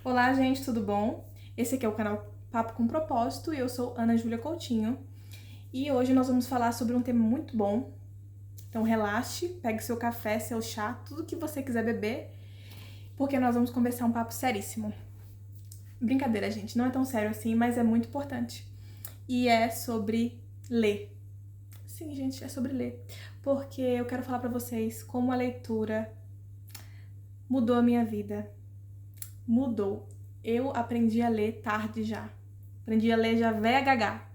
Olá, gente, tudo bom? Esse aqui é o canal Papo com Propósito e eu sou Ana Júlia Coutinho. E hoje nós vamos falar sobre um tema muito bom. Então relaxe, pegue seu café, seu chá, tudo que você quiser beber, porque nós vamos conversar um papo seríssimo. Brincadeira, gente, não é tão sério assim, mas é muito importante. E é sobre ler. Sim, gente, é sobre ler. Porque eu quero falar pra vocês como a leitura mudou a minha vida. Mudou. Eu aprendi a ler tarde já. Aprendi a ler já VHH.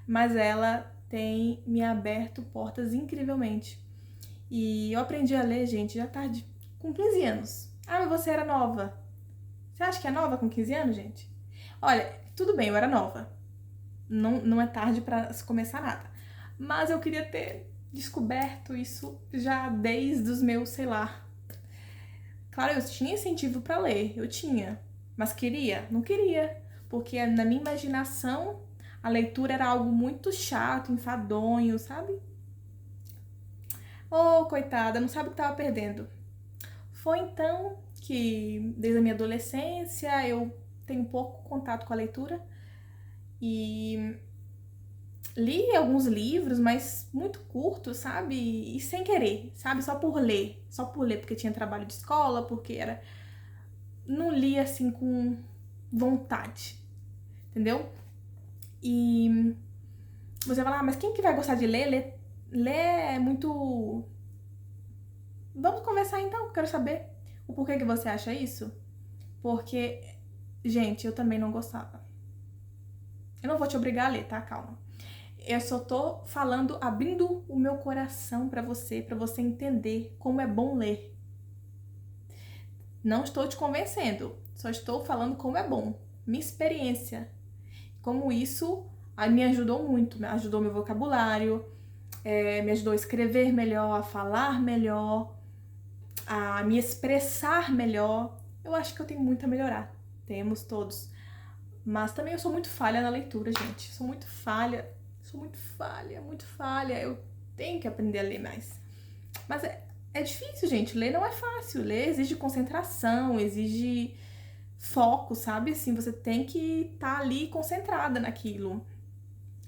Mas ela tem me aberto portas incrivelmente. E eu aprendi a ler, gente, já tarde, com 15 anos. Ah, mas você era nova. Você acha que é nova com 15 anos, gente? Olha, tudo bem, eu era nova. Não é tarde pra se começar nada. Mas eu queria ter descoberto isso já desde os meus, sei lá. Claro, eu tinha incentivo pra ler, eu tinha. Mas queria? Não queria. Porque na minha imaginação, a leitura era algo muito chato, enfadonho, sabe? Oh, coitada, não sabe o que tava perdendo. Foi então que, desde a minha adolescência, eu tenho pouco contato com a leitura e li alguns livros, mas muito curtos, sabe? E sem querer, sabe? Só por ler, porque tinha trabalho de escola, porque era. Não li assim com vontade, entendeu? E você fala, mas quem que vai gostar de ler? Ler é muito. Vamos conversar então, quero saber o porquê que você acha isso. Porque, gente, eu também não gostava. Eu não vou te obrigar a ler, tá? Calma. Eu só tô falando, abrindo o meu coração pra você entender como é bom ler. Não estou te convencendo, só estou falando como é bom. Minha experiência. Como isso me ajudou muito, me ajudou meu vocabulário, me ajudou a escrever melhor, a falar melhor, a me expressar melhor. Eu acho que eu tenho muito a melhorar. Temos todos. Mas também eu sou muito falha na leitura, gente. Sou muito falha. Muito falha. Eu tenho que aprender a ler mais. Mas é difícil, gente. Ler não é fácil. Ler exige concentração, exige foco, sabe? Assim, você tem que estar ali concentrada naquilo.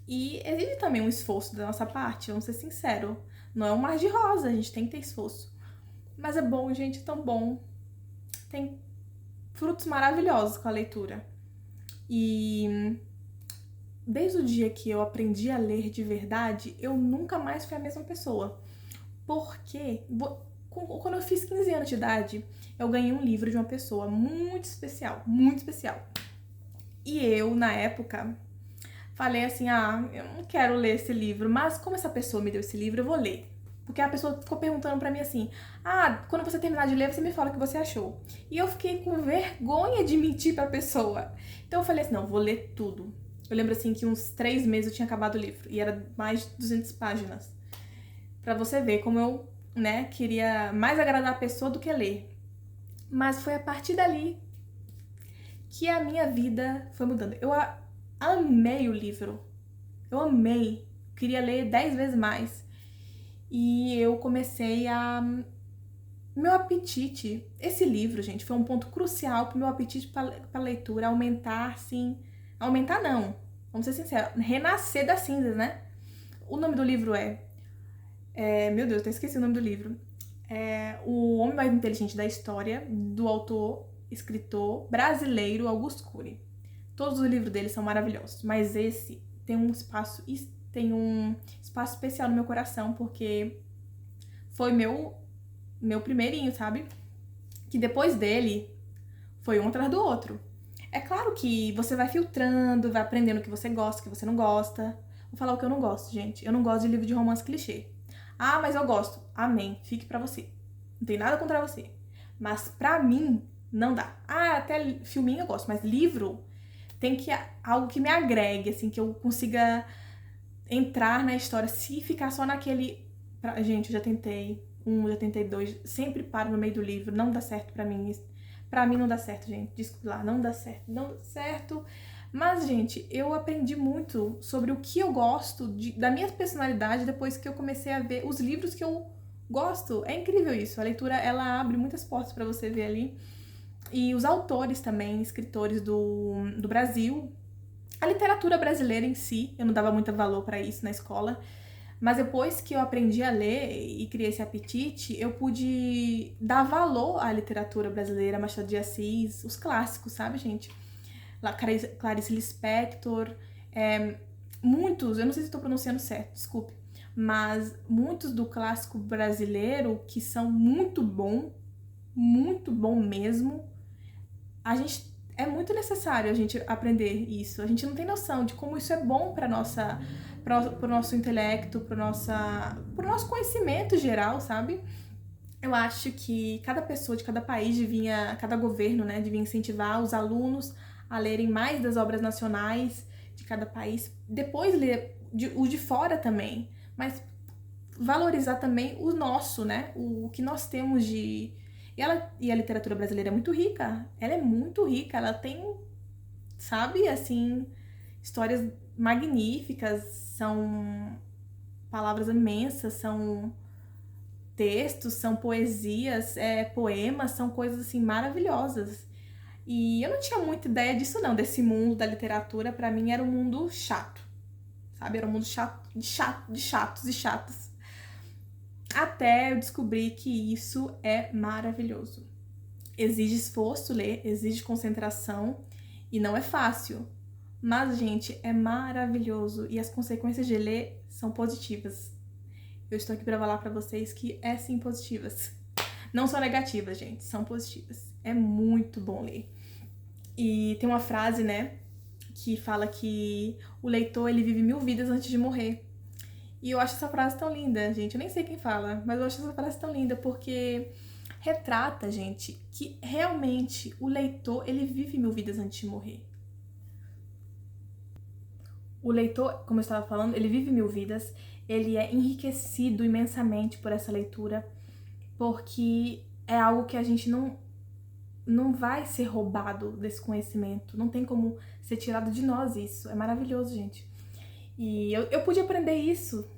E exige também um esforço da nossa parte, vamos ser sinceros. Não é um mar de rosa, a gente tem que ter esforço. Mas é bom, gente, é tão bom. Tem frutos maravilhosos com a leitura. E desde o dia que eu aprendi a ler de verdade, eu nunca mais fui a mesma pessoa. Porque quando eu fiz 15 anos de idade, eu ganhei um livro de uma pessoa muito especial, muito especial. E eu, na época, falei assim, eu não quero ler esse livro, mas como essa pessoa me deu esse livro, eu vou ler. Porque a pessoa ficou perguntando pra mim assim, quando você terminar de ler, você me fala o que você achou. E eu fiquei com vergonha de mentir pra pessoa. Então eu falei assim, não, vou ler tudo. Eu lembro assim que uns 3 meses eu tinha acabado o livro, e era mais de 200 páginas. Pra você ver como eu, queria mais agradar a pessoa do que ler. Mas foi a partir dali que a minha vida foi mudando. Eu amei o livro. Eu amei. Queria ler 10 vezes mais. E eu comecei a. Meu apetite. Esse livro, gente, foi um ponto crucial pro meu apetite pra leitura aumentar, assim. Aumentar não. Vamos ser sinceros. Renascer das cinzas, né? O nome do livro meu Deus, eu até esqueci o nome do livro. É O Homem Mais Inteligente da História, do autor, escritor brasileiro Augusto Cury. Todos os livros dele são maravilhosos, mas esse tem um espaço especial no meu coração, porque foi meu primeirinho, sabe? Que depois dele foi um atrás do outro. É claro que você vai filtrando, vai aprendendo o que você gosta, o que você não gosta. Vou falar o que eu não gosto, gente. Eu não gosto de livro de romance clichê. Mas eu gosto. Amém. Fique pra você. Não tem nada contra você. Mas pra mim, não dá. Até filminho eu gosto, mas livro tem que algo que me agregue, assim, que eu consiga entrar na história. Se ficar só naquele. Gente, eu já tentei já tentei dois, sempre paro no meio do livro, não dá certo pra mim. Pra mim não dá certo, gente. Desculpa lá, não dá certo. Não dá certo. Mas, gente, eu aprendi muito sobre o que eu gosto da minha personalidade depois que eu comecei a ver os livros que eu gosto. É incrível isso. A leitura, ela abre muitas portas pra você ver ali. E os autores também, escritores do Brasil. A literatura brasileira em si, eu não dava muito valor para isso na escola. Mas depois que eu aprendi a ler e criei esse apetite, eu pude dar valor à literatura brasileira, Machado de Assis, os clássicos, sabe, gente? Clarice Lispector, muitos, eu não sei se estou pronunciando certo, desculpe, mas muitos do clássico brasileiro que são muito bom mesmo. É muito necessário a gente aprender isso. A gente não tem noção de como isso é bom para pro nosso intelecto, pro nosso conhecimento geral, sabe? Eu acho que cada pessoa de cada país cada governo, né, devia incentivar os alunos a lerem mais das obras nacionais de cada país, depois ler os de fora também, mas valorizar também o nosso, né, o que nós temos de... E a literatura brasileira é muito rica, ela é muito rica, ela tem, sabe, assim, histórias magníficas, são palavras imensas, são textos, são poesias, poemas, são coisas assim maravilhosas. E eu não tinha muita ideia disso não, desse mundo da literatura. Pra mim era um mundo chato, sabe? Era um mundo chato, de chatos e chatas. Até eu descobri que isso é maravilhoso. Exige esforço ler, exige concentração e não é fácil. Mas, gente, é maravilhoso e as consequências de ler são positivas. Eu estou aqui para falar para vocês que sim positivas. Não são negativas, gente, são positivas. É muito bom ler. E tem uma frase, né, que fala que o leitor, ele vive 1000 vidas antes de morrer. E eu acho essa frase tão linda, gente. Eu nem sei quem fala, mas eu acho essa frase tão linda porque retrata, gente, que realmente o leitor, ele vive 1000 vidas antes de morrer. O leitor, como eu estava falando, ele vive 1000 vidas, ele é enriquecido imensamente por essa leitura, porque é algo que a gente não vai ser roubado desse conhecimento, não tem como ser tirado de nós isso. É maravilhoso, gente. E eu pude aprender isso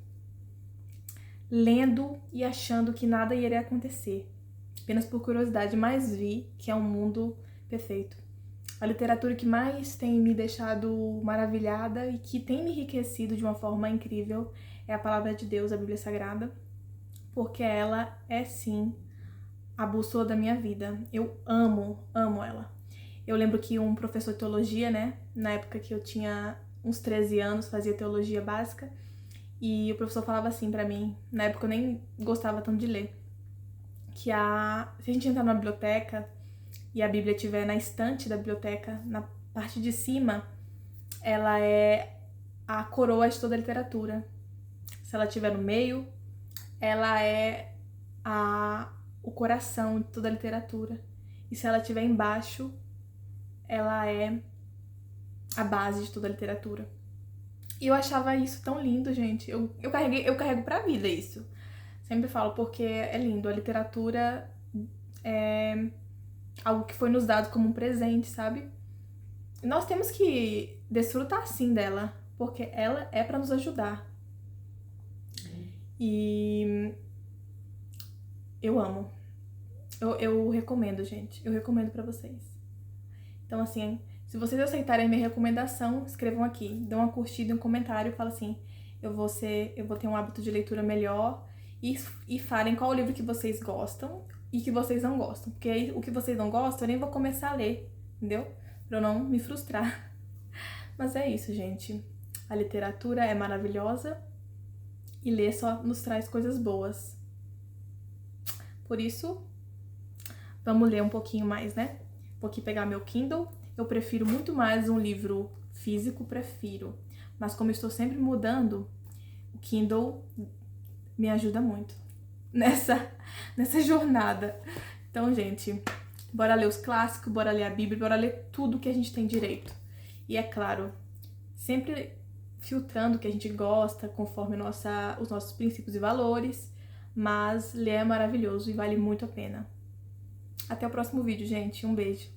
lendo e achando que nada iria acontecer, apenas por curiosidade, mas vi que é um mundo perfeito. A literatura que mais tem me deixado maravilhada e que tem me enriquecido de uma forma incrível é a Palavra de Deus, a Bíblia Sagrada, porque ela é, sim, a bússola da minha vida. Eu amo ela. Eu lembro que um professor de teologia, né, na época que eu tinha uns 13 anos, fazia teologia básica, e o professor falava assim pra mim, na época eu nem gostava tanto de ler, que se a gente entrar na biblioteca e a Bíblia estiver na estante da biblioteca, na parte de cima, ela é a coroa de toda a literatura. Se ela estiver no meio, ela é o coração de toda a literatura. E se ela estiver embaixo, ela é a base de toda a literatura. E eu achava isso tão lindo, gente. Eu carrego pra vida isso. Sempre falo, porque é lindo. A literatura é algo que foi nos dado como um presente, sabe? E nós temos que desfrutar sim dela, porque ela é pra nos ajudar. E eu amo. Eu recomendo, gente. Eu recomendo pra vocês. Então, assim, se vocês aceitarem minha recomendação, escrevam aqui. Dê uma curtida e um comentário e fala assim, eu vou ter um hábito de leitura melhor, e falem qual o livro que vocês gostam e que vocês não gostam. Porque aí, o que vocês não gostam, eu nem vou começar a ler, entendeu? Pra eu não me frustrar. Mas é isso, gente. A literatura é maravilhosa e ler só nos traz coisas boas. Por isso, vamos ler um pouquinho mais, né? Vou aqui pegar meu Kindle. Eu prefiro muito mais um livro físico, mas como eu estou sempre mudando, o Kindle me ajuda muito nessa jornada. Então, gente, bora ler os clássicos, bora ler a Bíblia, bora ler tudo que a gente tem direito. E é claro, sempre filtrando o que a gente gosta, conforme os nossos princípios e valores, mas ler é maravilhoso e vale muito a pena. Até o próximo vídeo, gente. Um beijo.